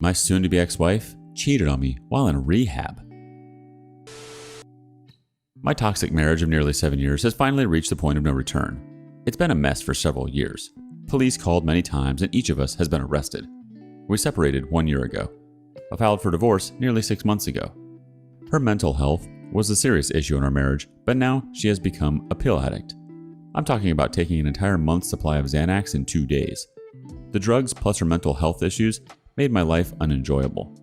My soon-to-be ex-wife cheated on me while in rehab. My toxic marriage of nearly 7 years has finally reached the point of no return. It's been a mess for several years. Police called many times and each of us has been arrested. We separated 1 year ago. I filed for divorce nearly 6 months ago. Her mental health was a serious issue in our marriage, but now she has become a pill addict. I'm talking about taking an entire month's supply of Xanax in 2 days. The drugs plus her mental health issues made my life unenjoyable.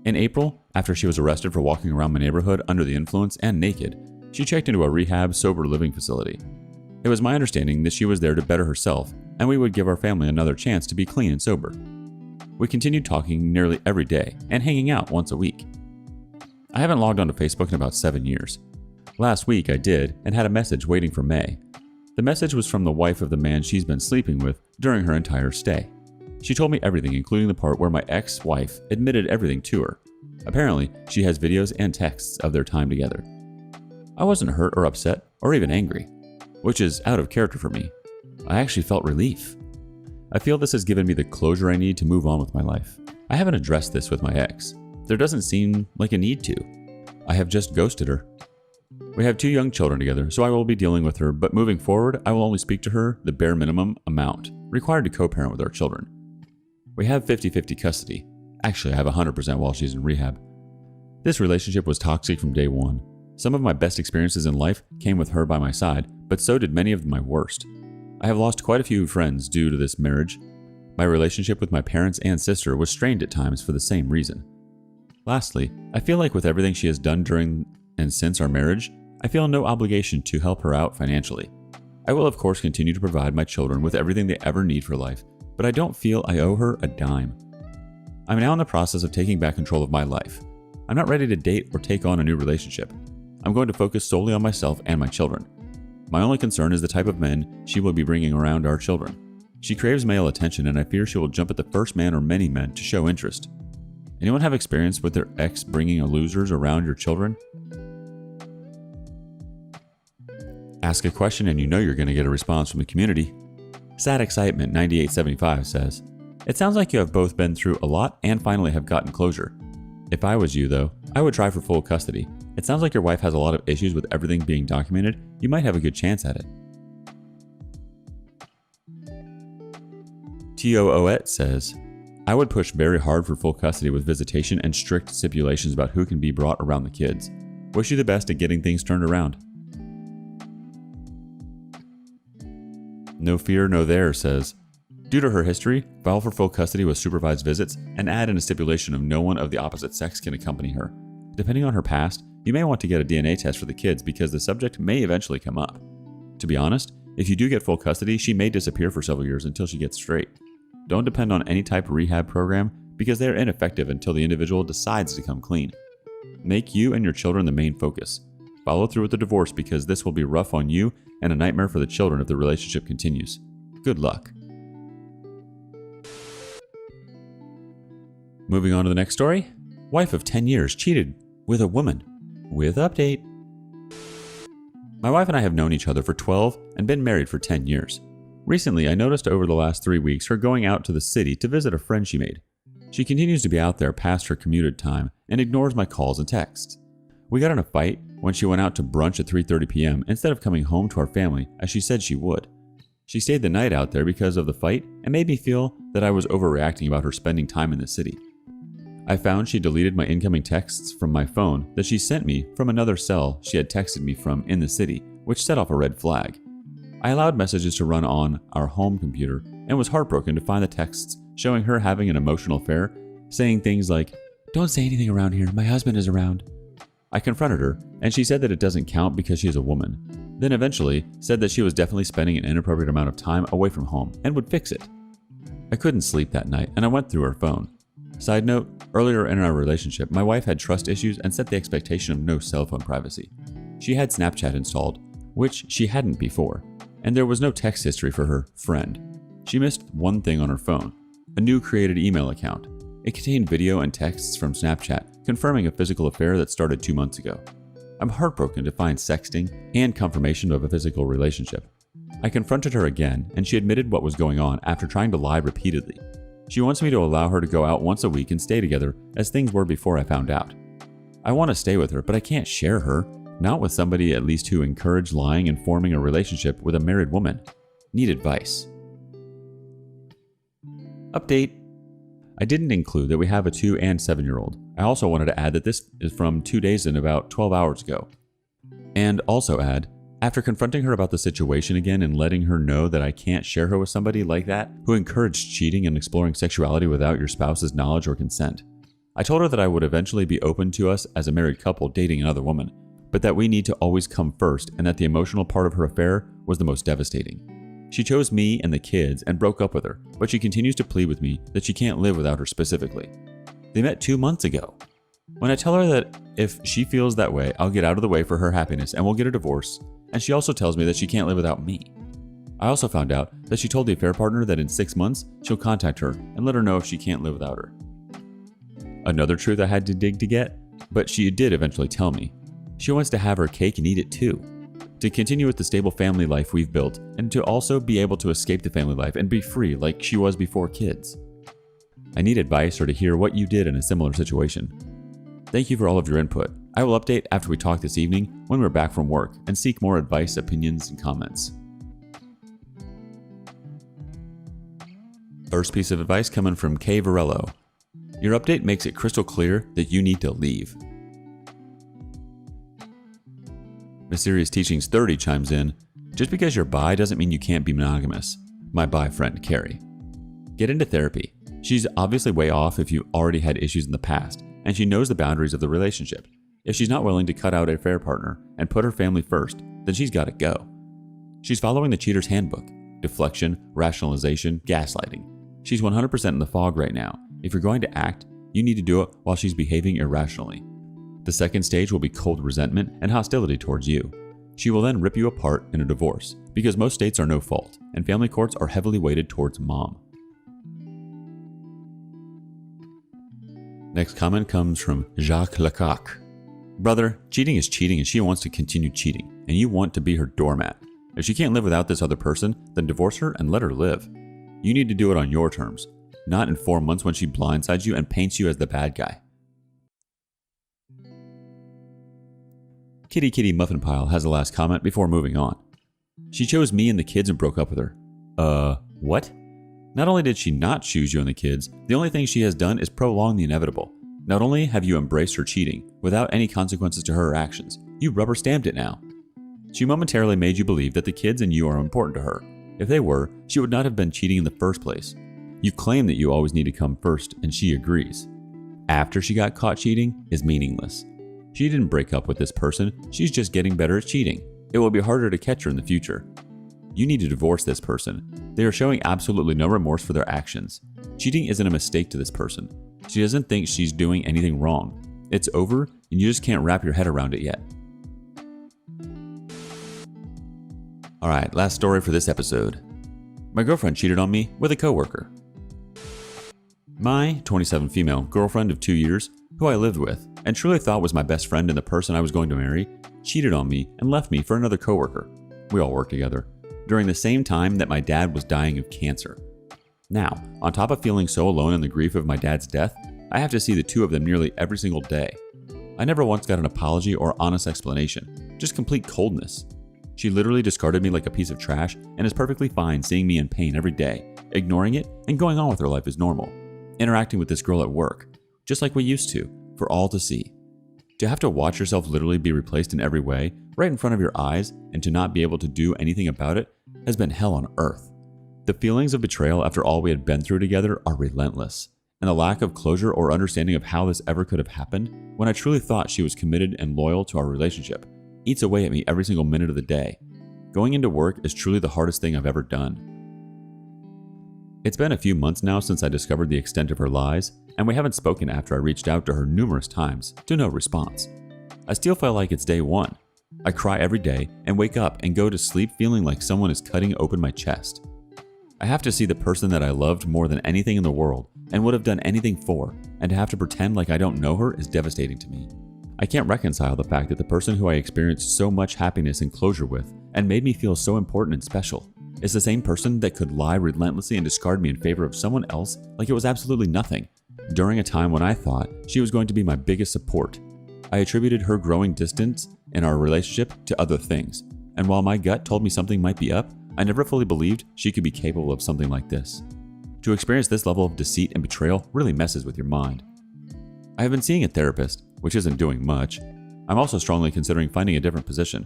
In April, after she was arrested for walking around my neighborhood under the influence and naked, she checked into a rehab sober living facility. It was my understanding that she was there to better herself, and we would give our family another chance to be clean and sober. We continued talking nearly every day and hanging out once a week. I haven't logged onto Facebook in about 7 years. Last week I did and had a message waiting for May. The message was from the wife of the man she's been sleeping with during her entire stay. She told me everything, including the part where my ex-wife admitted everything to her. Apparently, she has videos and texts of their time together. I wasn't hurt or upset or even angry, which is out of character for me. I actually felt relief. I feel this has given me the closure I need to move on with my life. I haven't addressed this with my ex. There doesn't seem like a need to. I have just ghosted her. We have 2 young children together, so I will be dealing with her, but moving forward, I will only speak to her the bare minimum amount required to co-parent with our children. We have 50-50 custody. Actually, I have 100% while she's in rehab. This relationship was toxic from day one. Some of my best experiences in life came with her by my side, but so did many of my worst. I have lost quite a few friends due to this marriage. My relationship with my parents and sister was strained at times for the same reason. Lastly, I feel like with everything she has done during and since our marriage, I feel no obligation to help her out financially. I will of course continue to provide my children with everything they ever need for life, but I don't feel I owe her a dime. I'm now in the process of taking back control of my life. I'm not ready to date or take on a new relationship. I'm going to focus solely on myself and my children. My only concern is the type of men she will be bringing around our children. She craves male attention and I fear she will jump at the first man or many men to show interest. Anyone have experience with their ex bringing losers around your children? Ask a question and you know you're going to get a response from the community. Sad Excitement 9875 says, "It sounds like you have both been through a lot and finally have gotten closure. If I was you though, I would try for full custody. It sounds like your wife has a lot of issues with everything being documented. You might have a good chance at it." T.O.O.Et says, "I would push very hard for full custody with visitation and strict stipulations about who can be brought around the kids. Wish you the best at getting things turned around." No Fear No There says, "Due to her history, file for full custody with supervised visits and add in a stipulation of no one of the opposite sex can accompany her. Depending on her past, you may want to get a DNA test for the kids because the subject may eventually come up. To be honest, if you do get full custody, she may disappear for several years until she gets straight. Don't depend on any type of rehab program because they are ineffective until the individual decides to come clean. Make you and your children the main focus. Follow through with the divorce because this will be rough on you and a nightmare for the children if the relationship continues. Good luck." Moving on to the next story. Wife of 10 years cheated with a woman. With update. My wife and I have known each other for 12 and been married for 10 years. Recently, I noticed over the last 3 weeks her going out to the city to visit a friend she made. She continues to be out there past her commuted time and ignores my calls and texts. We got in a fight when she went out to brunch at 3:30 p.m. instead of coming home to our family as she said she would. She stayed the night out there because of the fight and made me feel that I was overreacting about her spending time in the city. I found she deleted my incoming texts from my phone that she sent me from another cell she had texted me from in the city, which set off a red flag. I allowed messages to run on our home computer and was heartbroken to find the texts showing her having an emotional affair, saying things like, "Don't say anything around here, my husband is around." I confronted her, and she said that it doesn't count because she is a woman, then eventually said that she was definitely spending an inappropriate amount of time away from home and would fix it. I couldn't sleep that night, and I went through her phone. Side note, earlier in our relationship, my wife had trust issues and set the expectation of no cell phone privacy. She had Snapchat installed, which she hadn't before, and there was no text history for her friend. She missed one thing on her phone, a new created email account. It contained video and texts from Snapchat confirming a physical affair that started 2 months ago. I'm heartbroken to find sexting and confirmation of a physical relationship. I confronted her again, and she admitted what was going on after trying to lie repeatedly. She wants me to allow her to go out once a week and stay together as things were before I found out. I want to stay with her, but I can't share her, not with somebody at least who encouraged lying and forming a relationship with a married woman. Need advice. Update. I didn't include that we have a 2 and 7-year-old. I also wanted to add that this is from 2 days and about 12 hours ago. And also add, after confronting her about the situation again and letting her know that I can't share her with somebody like that who encouraged cheating and exploring sexuality without your spouse's knowledge or consent, I told her that I would eventually be open to us as a married couple dating another woman, but that we need to always come first and that the emotional part of her affair was the most devastating. She chose me and the kids and broke up with her, but she continues to plead with me that she can't live without her specifically. They met 2 months ago. When I tell her that if she feels that way, I'll get out of the way for her happiness and we'll get a divorce, and she also tells me that she can't live without me. I also found out that she told the affair partner that in 6 months, she'll contact her and let her know if she can't live without her. Another truth I had to dig to get, but she did eventually tell me. She wants to have her cake and eat it too. To continue with the stable family life we've built, and to also be able to escape the family life and be free like she was before kids. I need advice or to hear what you did in a similar situation. Thank you for all of your input. I will update after we talk this evening when we're back from work and seek more advice, opinions, and comments. First piece of advice coming from Kay Varello. Your update makes it crystal clear that you need to leave. Mysterious Teachings 30 chimes in, just because you're bi doesn't mean you can't be monogamous. My bi friend, Carrie. Get into therapy. She's obviously way off if you already had issues in the past, and she knows the boundaries of the relationship. If she's not willing to cut out a affair partner and put her family first, then she's got to go. She's following the cheater's handbook. Deflection, rationalization, gaslighting. She's 100% in the fog right now. If you're going to act, you need to do it while she's behaving irrationally. The second stage will be cold resentment and hostility towards you. She will then rip you apart in a divorce, because most states are no fault, and family courts are heavily weighted towards mom. Next comment comes from Jacques Lecoq. Brother, cheating is cheating and she wants to continue cheating, and you want to be her doormat. If she can't live without this other person, then divorce her and let her live. You need to do it on your terms, not in 4 months when she blindsides you and paints you as the bad guy. Kitty Kitty Muffin Pile has the last comment before moving on. She chose me and the kids and broke up with her. What? Not only did she not choose you and the kids, the only thing she has done is prolong the inevitable. Not only have you embraced her cheating, without any consequences to her actions, you rubber stamped it now. She momentarily made you believe that the kids and you are important to her. If they were, she would not have been cheating in the first place. You claim that you always need to come first, and she agrees. After she got caught cheating is meaningless. She didn't break up with this person, she's just getting better at cheating. It will be harder to catch her in the future. You need to divorce this person. They are showing absolutely no remorse for their actions. Cheating isn't a mistake to this person. She doesn't think she's doing anything wrong. It's over, and you just can't wrap your head around it yet. Alright, last story for this episode. My girlfriend cheated on me with a coworker. My 27 female girlfriend of 2 years, who I lived with and truly thought was my best friend and the person I was going to marry, cheated on me and left me for another coworker. We all worked together, during the same time that my dad was dying of cancer. Now, on top of feeling so alone in the grief of my dad's death, I have to see the two of them nearly every single day. I never once got an apology or honest explanation, just complete coldness. She literally discarded me like a piece of trash and is perfectly fine seeing me in pain every day, ignoring it and going on with her life as normal. Interacting with this girl at work, just like we used to, for all to see. To have to watch yourself literally be replaced in every way, right in front of your eyes, and to not be able to do anything about it, has been hell on earth. The feelings of betrayal after all we had been through together are relentless, and the lack of closure or understanding of how this ever could have happened, when I truly thought she was committed and loyal to our relationship, eats away at me every single minute of the day. Going into work is truly the hardest thing I've ever done. It's been a few months now since I discovered the extent of her lies, and we haven't spoken after I reached out to her numerous times, to no response. I still feel like it's day one. I cry every day and wake up and go to sleep feeling like someone is cutting open my chest. I have to see the person that I loved more than anything in the world and would have done anything for, and to have to pretend like I don't know her is devastating to me. I can't reconcile the fact that the person who I experienced so much happiness and closure with and made me feel so important and special It's the same person that could lie relentlessly and discard me in favor of someone else like it was absolutely nothing, during a time when I thought she was going to be my biggest support. I attributed her growing distance in our relationship to other things, and while my gut told me something might be up, I never fully believed she could be capable of something like this. To experience this level of deceit and betrayal really messes with your mind. I have been seeing a therapist, which isn't doing much. I'm also strongly considering finding a different position,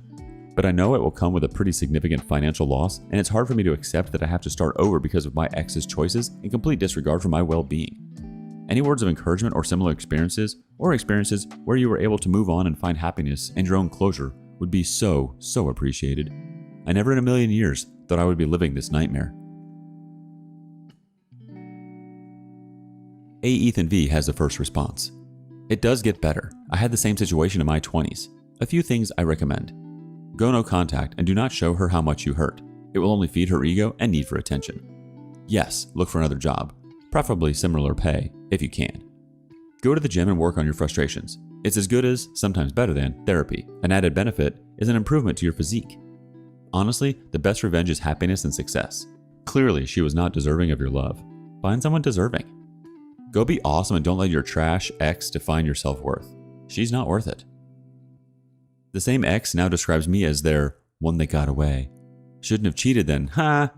but I know it will come with a pretty significant financial loss, and it's hard for me to accept that I have to start over because of my ex's choices and complete disregard for my well-being. Any words of encouragement or similar experiences, or experiences where you were able to move on and find happiness and your own closure, would be so appreciated. I never in a million years thought I would be living this nightmare. A. Ethan V. has the first response. It does get better. I had the same situation in my 20s. A few things I recommend. Go no contact and do not show her how much you hurt. It will only feed her ego and need for attention. Yes, look for another job, preferably similar pay, if you can. Go to the gym and work on your frustrations. It's as good as, sometimes better than, therapy. An added benefit is an improvement to your physique. Honestly, the best revenge is happiness and success. Clearly, she was not deserving of your love. Find someone deserving. Go be awesome and don't let your trash ex define your self-worth. She's not worth it. The same ex now describes me as their one that got away. Shouldn't have cheated then, ha!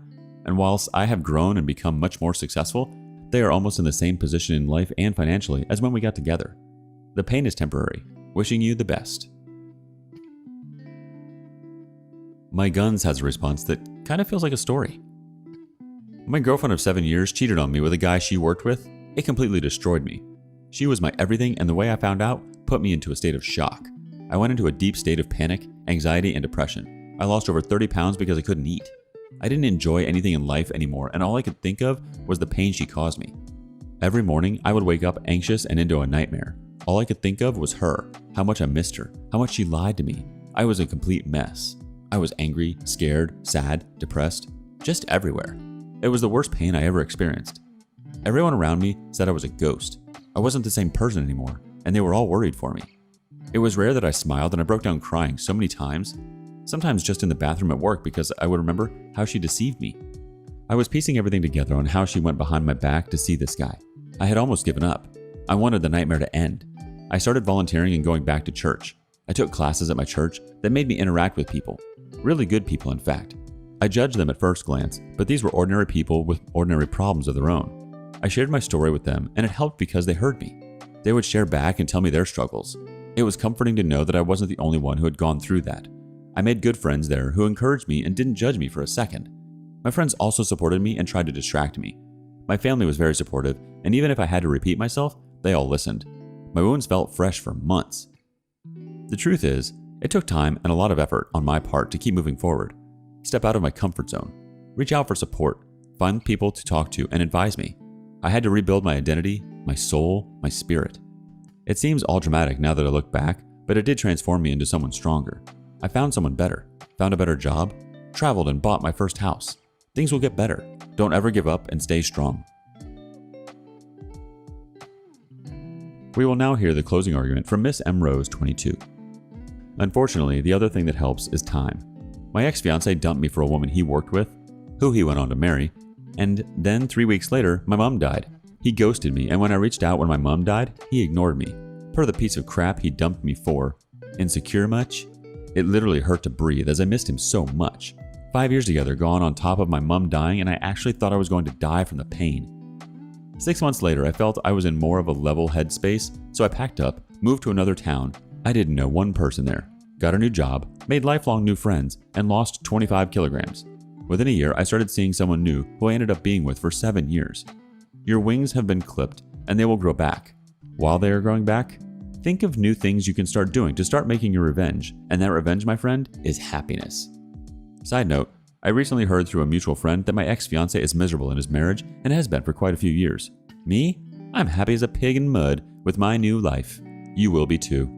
And whilst I have grown and become much more successful, they are almost in the same position in life and financially as when we got together. The pain is temporary. Wishing you the best. My Guns has a response that kind of feels like a story. My girlfriend of 7 years cheated on me with a guy she worked with. It completely destroyed me. She was my everything, and the way I found out put me into a state of shock. I went into a deep state of panic, anxiety, and depression. I lost over 30 pounds because I couldn't eat. I didn't enjoy anything in life anymore, and all I could think of was the pain she caused me. Every morning, I would wake up anxious and into a nightmare. All I could think of was her, how much I missed her, how much she lied to me. I was a complete mess. I was angry, scared, sad, depressed, just everywhere. It was the worst pain I ever experienced. Everyone around me said I was a ghost. I wasn't the same person anymore, and they were all worried for me. It was rare that I smiled, and I broke down crying so many times, sometimes just in the bathroom at work because I would remember how she deceived me. I was piecing everything together on how she went behind my back to see this guy. I had almost given up. I wanted the nightmare to end. I started volunteering and going back to church. I took classes at my church that made me interact with people. Really good people, in fact. I judged them at first glance, but these were ordinary people with ordinary problems of their own. I shared my story with them, and it helped because they heard me. They would share back and tell me their struggles. It was comforting to know that I wasn't the only one who had gone through that. I made good friends there who encouraged me and didn't judge me for a second. My friends also supported me and tried to distract me. My family was very supportive, and even if I had to repeat myself, they all listened. My wounds felt fresh for months. The truth is, it took time and a lot of effort on my part to keep moving forward. Step out of my comfort zone. Reach out for support. Find people to talk to and advise me. I had to rebuild my identity, my soul, my spirit. It seems all dramatic now that I look back, but it did transform me into someone stronger. I found someone better, found a better job, traveled and bought my first house. Things will get better. Don't ever give up and stay strong. We will now hear the closing argument from Miss M. Rose, 22. Unfortunately, the other thing that helps is time. My ex-fiance dumped me for a woman he worked with, who he went on to marry, and then 3 weeks later, my mom died. He ghosted me, and when I reached out when my mom died, he ignored me. Per the piece of crap he dumped me for. Insecure much? It literally hurt to breathe as I missed him so much. 5 years together gone on top of my mom dying, and I actually thought I was going to die from the pain. 6 months later, I felt I was in more of a level headspace, so I packed up, moved to another town. I didn't know one person there. Got a new job, made lifelong new friends, and lost 25 kilograms. Within a year, I started seeing someone new who I ended up being with for 7 years. Your wings have been clipped, and they will grow back. While they are growing back, think of new things you can start doing to start making your revenge, and that revenge, my friend, is happiness. Side note, I recently heard through a mutual friend that my ex-fiance is miserable in his marriage and has been for quite a few years. Me? I'm happy as a pig in mud with my new life. You will be too.